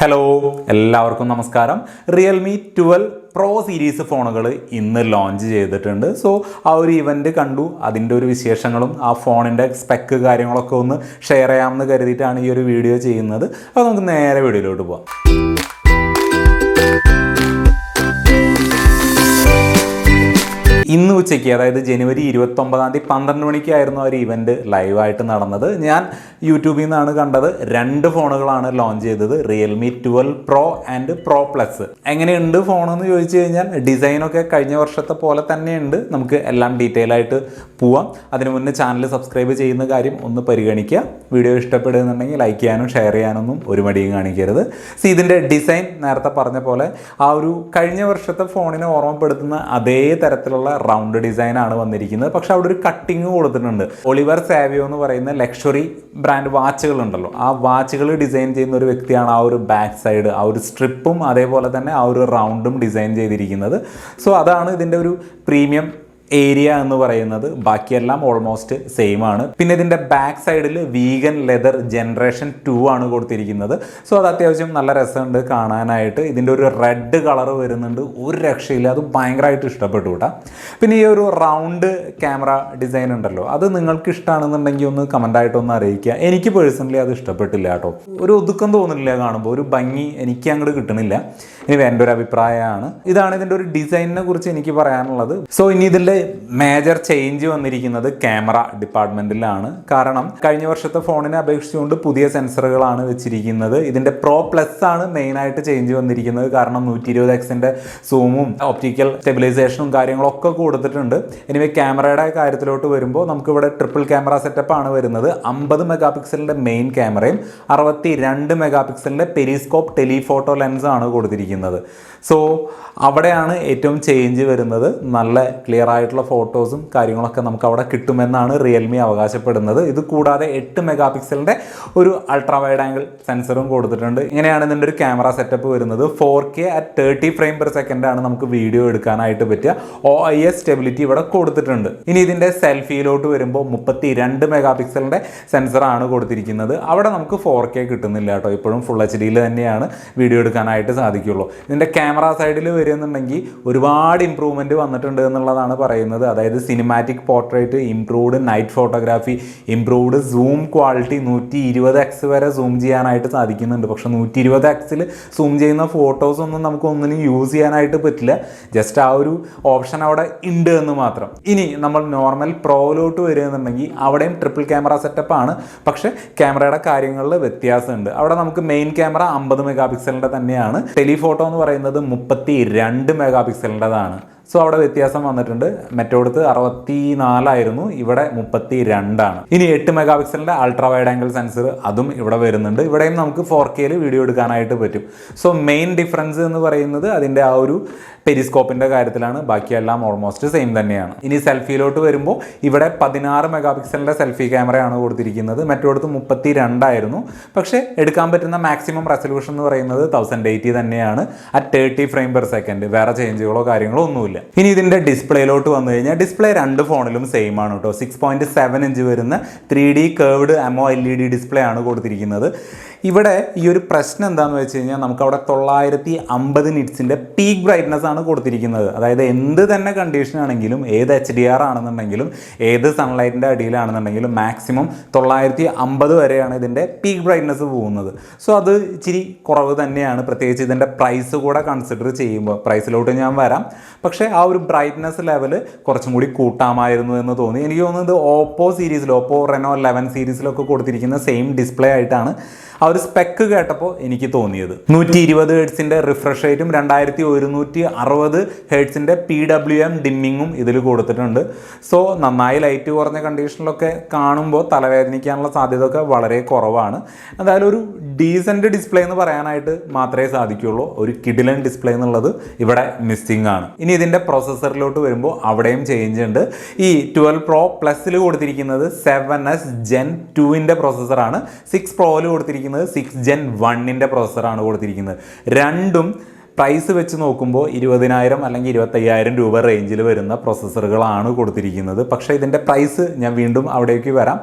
Hello എല്ലാവർക്കും നമസ്കാരം. Realme 12 pro series ഫോണുകൾ ഇന്ന് ലോഞ്ച് ചെയ്തിട്ടുണ്ട്. സോ ആ ഒരു ഇവൻറ്റ് കണ്ടു, അതിൻ്റെ ഒരു വിശേഷങ്ങളും ആ ഫോണിൻ്റെ സ്പെക്ക് കാര്യങ്ങളൊക്കെ ഒന്ന് ഷെയർ ചെയ്യാമെന്ന് കരുതിയിട്ടാണ് ഈ ഒരു വീഡിയോ ചെയ്യുന്നത്. അപ്പോൾ നമുക്ക് നേരെ വീഡിയോയിലോട്ട് പോകാം. ഇന്ന് ഉച്ചയ്ക്ക്, അതായത് ജനുവരി 29 12 മണിക്കായിരുന്നു ആ ഒരു ഇവൻറ്റ് ലൈവായിട്ട് നടന്നത്. ഞാൻ യൂട്യൂബിൽ നിന്നാണ് കണ്ടത്. 2 ഫോണുകളാണ് ലോഞ്ച് ചെയ്തത്, Realme 12 pro and pro plus. എങ്ങനെയുണ്ട് ഫോണെന്ന് ചോദിച്ചു കഴിഞ്ഞാൽ ഡിസൈനൊക്കെ കഴിഞ്ഞ വർഷത്തെ പോലെ തന്നെയുണ്ട്. നമുക്ക് എല്ലാം ഡീറ്റെയിൽ ആയിട്ട് പോവാം. അതിനു മുന്നേ ചാനൽ സബ്സ്ക്രൈബ് ചെയ്യുന്ന കാര്യം ഒന്ന് പരിഗണിക്കുക. വീഡിയോ ഇഷ്ടപ്പെടുന്നുണ്ടെങ്കിൽ ലൈക്ക് ചെയ്യാനും ഷെയർ ചെയ്യാനൊന്നും ഒരു മടിയും കാണിക്കരുത്. ഇതിൻ്റെ ഡിസൈൻ നേരത്തെ പറഞ്ഞ പോലെ ആ ഒരു കഴിഞ്ഞ വർഷത്തെ ഫോണിനെ ഓർമ്മപ്പെടുത്തുന്ന അതേ തരത്തിലുള്ള റൗണ്ട് ഡിസൈൻ ആണ് വന്നിരിക്കുന്നത്. പക്ഷെ അവിടെ ഒരു കട്ടിങ് കൊടുത്തിട്ടുണ്ട്. ഒളിവർ സാവിയോ എന്ന് പറയുന്ന ലക്ഷറി ബ്രാൻഡ് വാച്ചുകൾ ഉണ്ടല്ലോ, ആ വാച്ചുകൾ ഡിസൈൻ ചെയ്യുന്ന ഒരു വ്യക്തിയാണ് ആ ഒരു ബാക്ക് സൈഡ്, ആ ഒരു സ്ട്രിപ്പും അതേപോലെ തന്നെ ആ ഒരു റൗണ്ടും ഡിസൈൻ ചെയ്തിരിക്കുന്നത്. സോ അതാണ് ഇതിൻ്റെ ഒരു പ്രീമിയം ഏരിയ എന്ന് പറയുന്നത്. ബാക്കിയെല്ലാം ഓൾമോസ്റ്റ് സെയിം ആണ്. പിന്നെ ഇതിൻ്റെ ബാക്ക് സൈഡിൽ വീഗൻ ലെതർ ജനറേഷൻ 2 ആണ് കൊടുത്തിരിക്കുന്നത്. സോ അത് അത്യാവശ്യം നല്ല രസമുണ്ട് കാണാനായിട്ട്. ഇതിൻ്റെ ഒരു റെഡ് കളർ വരുന്നുണ്ട്, ഒരു രക്ഷയില്ല, അത് ഭയങ്കരമായിട്ട് ഇഷ്ടപ്പെട്ടു കേട്ടോ. പിന്നെ ഈ ഒരു റൗണ്ട് ക്യാമറ ഡിസൈൻ ഉണ്ടല്ലോ, അത് നിങ്ങൾക്ക് ഇഷ്ടമാണെന്നുണ്ടെങ്കിൽ ഒന്ന് കമൻ്റായിട്ടൊന്ന് അറിയിക്കുക. എനിക്ക് പേഴ്സണലി അത് ഇഷ്ടപ്പെട്ടില്ല കേട്ടോ. ഒരു ഒതുക്കം തോന്നുന്നില്ല കാണുമ്പോൾ, ഒരു ഭംഗി എനിക്ക് അങ്ങോട്ട് കിട്ടണില്ല. ഇനി എൻ്റെ ഒരു അഭിപ്രായമാണ്. ഇതാണ് ഇതിൻ്റെ ഒരു ഡിസൈനിനെ കുറിച്ച് എനിക്ക് പറയാനുള്ളത്. സോ ഇനി ഇതിൻ്റെ മേജർ ചേഞ്ച് വന്നിരിക്കുന്നത് ക്യാമറ ഡിപ്പാർട്ട്മെൻറ്റിലാണ്. കാരണം കഴിഞ്ഞ വർഷത്തെ ഫോണിനെ അപേക്ഷിച്ചുകൊണ്ട് പുതിയ സെൻസറുകളാണ് വെച്ചിരിക്കുന്നത്. ഇതിൻ്റെ പ്രോ പ്ലസ് ആണ് മെയിനായിട്ട് ചേഞ്ച് വന്നിരിക്കുന്നത്. കാരണം 120x സൂമും ഒപ്റ്റിക്കൽ സ്റ്റെബിലൈസേഷനും കാര്യങ്ങളൊക്കെ കൊടുത്തിട്ടുണ്ട്. എനിവേ ക്യാമറയുടെ കാര്യത്തിലോട്ട് വരുമ്പോൾ നമുക്കിവിടെ ട്രിപ്പിൾ ക്യാമറ സെറ്റപ്പ് ആണ് വരുന്നത്. 50 മെഗാ പിക്സലിൻ്റെ മെയിൻ ക്യാമറയും 62 മെഗാ പിക്സലിൻ്റെ പെരിസ്കോപ്പ് ടെലിഫോട്ടോ ലെൻസ് ആണ് കൊടുത്തിരിക്കുന്നത്. സോ അവിടെയാണ് ഏറ്റവും ചേഞ്ച് വരുന്നത്. നല്ല ക്ലിയർ ആയിട്ടുള്ള ഫോട്ടോസും കാര്യങ്ങളൊക്കെ നമുക്ക് അവിടെ കിട്ടുമെന്നാണ് റിയൽമി അവകാശപ്പെടുന്നത്. ഇത് കൂടാതെ 8 മെഗാ പിക്സലിൻ്റെ ഒരു അൾട്രാ വൈഡ് ആംഗിൾ സെൻസറും കൊടുത്തിട്ടുണ്ട്. ഇങ്ങനെയാണ് ഇതിൻ്റെ ഒരു ക്യാമറ സെറ്റപ്പ് വരുന്നത്. 4K at 30 frame per second ആണ് നമുക്ക് വീഡിയോ എടുക്കാനായിട്ട് പറ്റുക. OIS സ്റ്റെബിലിറ്റി ഇവിടെ കൊടുത്തിട്ടുണ്ട്. ഇനി ഇതിൻ്റെ സെൽഫിയിലോട്ട് വരുമ്പോൾ 32 മെഗാ പിക്സലിൻ്റെ സെൻസറാണ് കൊടുത്തിരിക്കുന്നത്. അവിടെ നമുക്ക് 4K കിട്ടുന്നില്ല കേട്ടോ. ഇപ്പോഴും ഫുൾ HD തന്നെയാണ് വീഡിയോ എടുക്കാനായിട്ട് സാധിക്കുള്ളൂ. ഇതിൻ്റെ ക്യാമറ സൈഡിൽ വരുന്നുണ്ടെങ്കിൽ ഒരുപാട് ഇമ്പ്രൂവ്മെൻറ്റ് വന്നിട്ടുണ്ട് എന്നുള്ളതാണ് പറയുന്നത്. അതായത് cinematic portrait, improved night photography, improved zoom quality, 120x വരെ സൂം ചെയ്യാനായിട്ട് സാധിക്കുന്നുണ്ട്. പക്ഷെ 120x സൂം ചെയ്യുന്ന ഫോട്ടോസ് ഒന്നും നമുക്ക് ഒന്നിനും യൂസ് ചെയ്യാനായിട്ട് പറ്റില്ല. ജസ്റ്റ് ആ ഒരു ഓപ്ഷൻ അവിടെ ഉണ്ട് എന്ന് മാത്രം. ഇനി നമ്മൾ നോർമൽ പ്രോയിലോട്ട് വരികയെന്നുണ്ടെങ്കിൽ അവിടെയും ട്രിപ്പിൾ ക്യാമറ സെറ്റപ്പാണ്. പക്ഷെ ക്യാമറയുടെ കാര്യങ്ങളിൽ വ്യത്യാസമുണ്ട്. അവിടെ നമുക്ക് മെയിൻ ക്യാമറ 50 മെഗാ പിക്സലിൻ്റെ തന്നെയാണ്. ടെലിഫോട്ടോ എന്ന് പറയുന്നത് 32 മെഗാ പിക്സലിൻ്റെതാണ്. സോ അവിടെ വ്യത്യാസം വന്നിട്ടുണ്ട്. മറ്റോടത്ത് 64 ആയിരുന്നു, ഇവിടെ 32 ആണ്. ഇനി 8 മെഗാ പിക്സലിൻ്റെ അൾട്രാ വൈഡ് ആംഗിൾ സെൻസർ അതും ഇവിടെ വരുന്നുണ്ട്. ഇവിടെയും നമുക്ക് 4K വീഡിയോ എടുക്കാനായിട്ട് പറ്റും. സോ മെയിൻ ഡിഫറൻസ് എന്ന് പറയുന്നത് അതിൻ്റെ ആ ഒരു പെരിസ്കോപ്പിൻ്റെ കാര്യത്തിലാണ്. ബാക്കിയെല്ലാം ഓൾമോസ്റ്റ് സെയിം തന്നെയാണ്. ഇനി സെൽഫിയിലോട്ട് വരുമ്പോൾ ഇവിടെ 16 മെഗാ പിക്സലിൻ്റെ സെൽഫി ക്യാമറയാണ് കൊടുത്തിരിക്കുന്നത്. മറ്റോടത്ത് 32 ആയിരുന്നു. പക്ഷേ എടുക്കാൻ പറ്റുന്ന മാക്സിമം റെസൊല്യൂഷൻ എന്ന് പറയുന്നത് 1080 തന്നെയാണ് at 30 ഫ്രെയിം പെർ സെക്കൻഡ്. വേറെ ചേഞ്ചുകളോ കാര്യങ്ങളോ ഒന്നുമില്ല. ഇനി ഇതിൻ്റെ ഡിസ്പ്ലേയിലോട്ട് വന്നു കഴിഞ്ഞാൽ ഡിസ്പ്ലേ 2 ഫോണിലും സെയിം ആണ് കേട്ടോ. 6.7 ഇഞ്ച് വരുന്ന 3D കർവ്ഡ് AMOLED ഡിസ്പ്ലേ ആണ് കൊടുത്തിരിക്കുന്നത്. ഇവിടെ ഈ ഒരു പ്രശ്നം എന്താണെന്ന് വെച്ച് കഴിഞ്ഞാൽ നമുക്കവിടെ 950 നിറ്റ്സിൻ്റെ പീക്ക് ബ്രൈറ്റ്നസ് ആണ് കൊടുത്തിരിക്കുന്നത്. അതായത് എന്ത് തന്നെ കണ്ടീഷൻ ആണെങ്കിലും, ഏത് HDR ആണെന്നുണ്ടെങ്കിലും, ഏത് സൺലൈറ്റിൻ്റെ അടിയിലാണെന്നുണ്ടെങ്കിലും മാക്സിമം 950 വരെയാണ് ഇതിൻ്റെ പീക്ക് ബ്രൈറ്റ്നസ് പോകുന്നത്. സോ അത് ഇച്ചിരി കുറവ് തന്നെയാണ്, പ്രത്യേകിച്ച് ഇതിൻ്റെ പ്രൈസ് കൂടെ കൺസിഡർ ചെയ്യുമ്പോൾ. പ്രൈസിലോട്ട് ഞാൻ വരാം. പക്ഷേ ആ ഒരു ബ്രൈറ്റ്നസ് ലെവൽ കുറച്ചും കൂടി കൂട്ടാമായിരുന്നു എന്ന് തോന്നി. എനിക്ക് തോന്നുന്നത് ഓപ്പോ സീരീസിൽ, ഓപ്പോ റെനോ 11 സീരീസിലൊക്കെ കൊടുത്തിരിക്കുന്ന സെയിം ഡിസ്പ്ലേ ആയിട്ടാണ് ആ ഒരു സ്പെക്ക് കേട്ടപ്പോൾ എനിക്ക് തോന്നിയത്. 120 ഹെർട്സിൻ്റെ റിഫ്രഷ് റേറ്റും 2160 ഹെർട്സിൻ്റെ PWM ഡിമ്മിങ്ങും ഇതിൽ കൊടുത്തിട്ടുണ്ട്. സോ നന്നായി ലൈറ്റ് കുറഞ്ഞ കണ്ടീഷനിലൊക്കെ കാണുമ്പോൾ തലവേദനിക്കാനുള്ള സാധ്യത ഒക്കെ വളരെ കുറവാണ്. എന്തായാലും ഒരു ഡീസൻറ്റ് ഡിസ്പ്ലേ എന്ന് പറയാനായിട്ട് മാത്രമേ സാധിക്കുള്ളൂ. ഒരു കിഡിലൻ ഡിസ്പ്ലേ എന്നുള്ളത് ഇവിടെ മിസ്സിംഗ് ആണ്. ഇനി ഇതിൻ്റെ പ്രോസസ്സറിലോട്ട് വരുമ്പോൾ അവിടെയും ചേഞ്ച് ഉണ്ട്. ഈ 12 പ്രോ പ്ലസിൽ കൊടുത്തിരിക്കുന്നത് 7S Gen 2ൻ്റെ പ്രോസസ്സറാണ്. 6 പ്രോയിൽ കൊടുത്തിരിക്കുന്നത് 6 Gen 1ൻ്റെ പ്രോസസ്സറാണ് കൊടുത്തിരിക്കുന്നത്. രണ്ടും പ്രൈസ് വെച്ച് നോക്കുമ്പോൾ 20,000 അല്ലെങ്കിൽ 25,000 രൂപ റേഞ്ചിൽ വരുന്ന പ്രൊസസ്സറുകളാണ് കൊടുത്തിരിക്കുന്നത്. പക്ഷേ ഇതിൻ്റെ പ്രൈസ് ഞാൻ വീണ്ടും അവിടേക്ക് വരാം.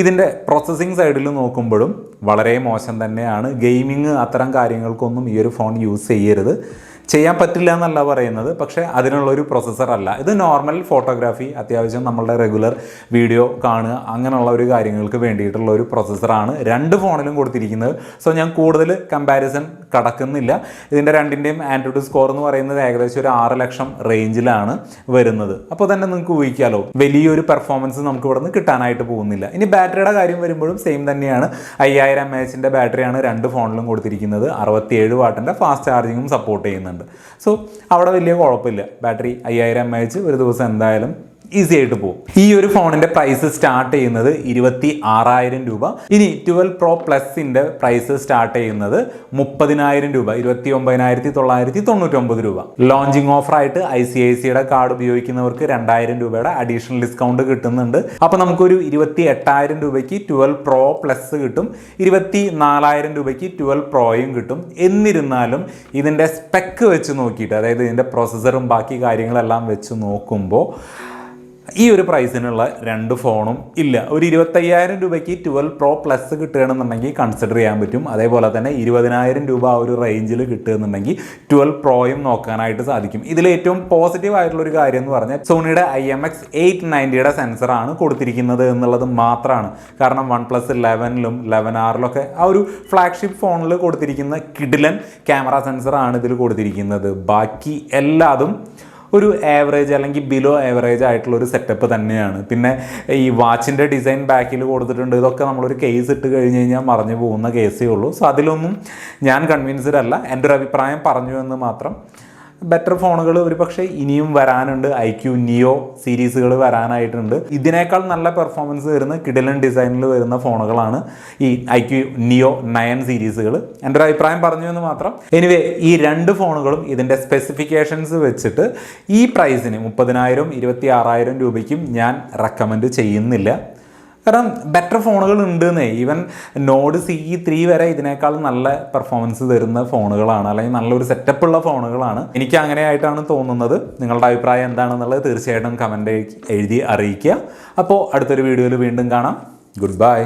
ഇതിൻ്റെ പ്രോസസ്സിങ് സൈഡിൽ നോക്കുമ്പോഴും വളരെ മോശം തന്നെയാണ്. ഗെയിമിങ് അത്തരം കാര്യങ്ങൾക്കൊന്നും ഈ ഒരു ഫോൺ യൂസ് ചെയ്യരുത്. ചെയ്യാൻ പറ്റില്ല എന്നല്ല പറയുന്നത്, പക്ഷേ അതിനുള്ളൊരു പ്രൊസസ്സർ അല്ല ഇത്. നോർമൽ ഫോട്ടോഗ്രാഫി, അത്യാവശ്യം നമ്മളുടെ റെഗുലർ വീഡിയോ കാണുക, അങ്ങനെയുള്ള ഒരു കാര്യങ്ങൾക്ക് വേണ്ടിയിട്ടുള്ള ഒരു പ്രൊസസ്സറാണ് രണ്ട് ഫോണിലും കൊടുത്തിരിക്കുന്നത്. സോ ഞാൻ കൂടുതൽ കമ്പാരിസൺ കടക്കുന്നില്ല. ഇതിൻ്റെ രണ്ടിൻ്റെയും ആൻഡ്രോയിഡ് സ്കോർ എന്ന് പറയുന്നത് ഏകദേശം ഒരു 6 ലക്ഷം റേഞ്ചിലാണ് വരുന്നത്. അപ്പോൾ തന്നെ നിങ്ങൾക്ക് ഊഹിക്കാലോ വലിയൊരു പെർഫോമൻസ് നമുക്ക് ഇവിടെ നിന്ന് കിട്ടാനായിട്ട് പോകുന്നില്ല. ഇനി ബാറ്ററിയുടെ കാര്യം വരുമ്പോഴും സെയിം തന്നെയാണ്. 5000 mAh ബാറ്ററിയാണ് രണ്ട് ഫോണിലും കൊടുത്തിരിക്കുന്നത്. 67 വാട്ടിൻ്റെ ഫാസ്റ്റ് ചാർജിങ്ങും സപ്പോർട്ട് ചെയ്യുന്നുണ്ട്. സോ അവിടെ വലിയ കുഴപ്പമില്ല. ബാറ്ററി 5000 mAh ഒരു ദിവസം എന്തായാലും ഈസി ആയിട്ട് പോകും. ഈ ഒരു ഫോണിന്റെ പ്രൈസ് സ്റ്റാർട്ട് ചെയ്യുന്നത് 26,000 രൂപ. ഇനി 12 Pro Plusന്റെ പ്രൈസ് സ്റ്റാർട്ട് ചെയ്യുന്നത് 30,000 രൂപ, 29,999 രൂപ. ലോഞ്ചിങ് ഓഫറായിട്ട് ICICIയുടെ കാർഡ് ഉപയോഗിക്കുന്നവർക്ക് 2,000 രൂപയുടെ അഡീഷണൽ ഡിസ്കൗണ്ട് കിട്ടുന്നുണ്ട്. അപ്പോൾ നമുക്കൊരു 28,000 രൂപയ്ക്ക് 12 Pro Plus കിട്ടും, 24,000 രൂപയ്ക്ക് 12 Proയും കിട്ടും. എന്നിരുന്നാലും ഇതിൻ്റെ സ്പെക്ക് വെച്ച് നോക്കിയിട്ട്, അതായത് ഇതിൻ്റെ പ്രോസസ്സറും ബാക്കി കാര്യങ്ങളെല്ലാം വെച്ച് നോക്കുമ്പോൾ ഈ ഒരു പ്രൈസിനുള്ള രണ്ട് ഫോണും ഇല്ല. ഒരു 25,000 രൂപയ്ക്ക് 12 Pro Plus കിട്ടുകയാണെന്നുണ്ടെങ്കിൽ കൺസിഡർ ചെയ്യാൻ പറ്റും. അതേപോലെ തന്നെ 20,000 രൂപ ആ ഒരു റേഞ്ചിൽ കിട്ടുകയെന്നുണ്ടെങ്കിൽ 12 Proയും നോക്കാനായിട്ട് സാധിക്കും. ഇതിൽ ഏറ്റവും പോസിറ്റീവ് ആയിട്ടുള്ളൊരു കാര്യം എന്ന് പറഞ്ഞാൽ സോണിയുടെ IMX890യുടെ സെൻസറാണ് കൊടുത്തിരിക്കുന്നത് എന്നുള്ളത് മാത്രമാണ്. കാരണം OnePlus 11ലും 11R ആ ഒരു ഫ്ലാഗ്ഷിപ്പ് ഫോണിൽ കൊടുത്തിരിക്കുന്ന കിഡിലൻ ക്യാമറ സെൻസറാണ് ഇതിൽ കൊടുത്തിരിക്കുന്നത്. ബാക്കി എല്ലാതും ഒരു ആവറേജ് അല്ലെങ്കിൽ ബിലോ ആവറേജ് ആയിട്ടുള്ള ഒരു സെറ്റപ്പ് തന്നെയാണ്. പിന്നെ ഈ വാച്ചിൻ്റെ ഡിസൈൻ ബാക്കിൽ കൊടുത്തിട്ടുണ്ട്. ഇതൊക്കെ നമ്മളൊരു കേസ് ഇട്ട് കഴിഞ്ഞ് കഴിഞ്ഞാൽ മറഞ്ഞു പോകുന്ന കേസേ ഉള്ളൂ. സോ അതിലൊന്നും ഞാൻ കൺവിൻസ്ഡ് അല്ല. എൻ്റെ ഒരു അഭിപ്രായം പറഞ്ഞു എന്ന് മാത്രം. ബെറ്റർ ഫോണുകൾ ഒരു പക്ഷേ ഇനിയും വരാനുണ്ട്. IQ Neo സീരീസുകൾ വരാനായിട്ടുണ്ട്. ഇതിനേക്കാൾ നല്ല പെർഫോമൻസ് വരുന്ന കിഡിലൻ ഡിസൈനിൽ വരുന്ന ഫോണുകളാണ് ഈ IQ Neo 9 സീരീസുകൾ. എൻ്റെ ഒരു അഭിപ്രായം പറഞ്ഞു എന്ന് മാത്രം. എനിവേ ഈ രണ്ട് ഫോണുകളും ഇതിൻ്റെ സ്പെസിഫിക്കേഷൻസ് വെച്ചിട്ട് ഈ പ്രൈസിന് 30,000 26,000 രൂപയ്ക്കും ഞാൻ റെക്കമെൻഡ് ചെയ്യുന്നില്ല. കാരണം ബെറ്റർ ഫോണുകൾ ഉണ്ടെന്നേ. ഈവൻ നോഡ് CE3 വരെ ഇതിനേക്കാൾ നല്ല പെർഫോമൻസ് തരുന്ന ഫോണുകളാണ്, അല്ലെങ്കിൽ നല്ലൊരു സെറ്റപ്പുള്ള ഫോണുകളാണ്. എനിക്ക് അങ്ങനെയായിട്ടാണ് തോന്നുന്നത്. നിങ്ങളുടെ അഭിപ്രായം എന്താണെന്നുള്ളത് തീർച്ചയായിട്ടും കമൻറ്റ് എഴുതി അറിയിക്കുക. അപ്പോൾ അടുത്തൊരു വീഡിയോയിൽ വീണ്ടും കാണാം. Good bye.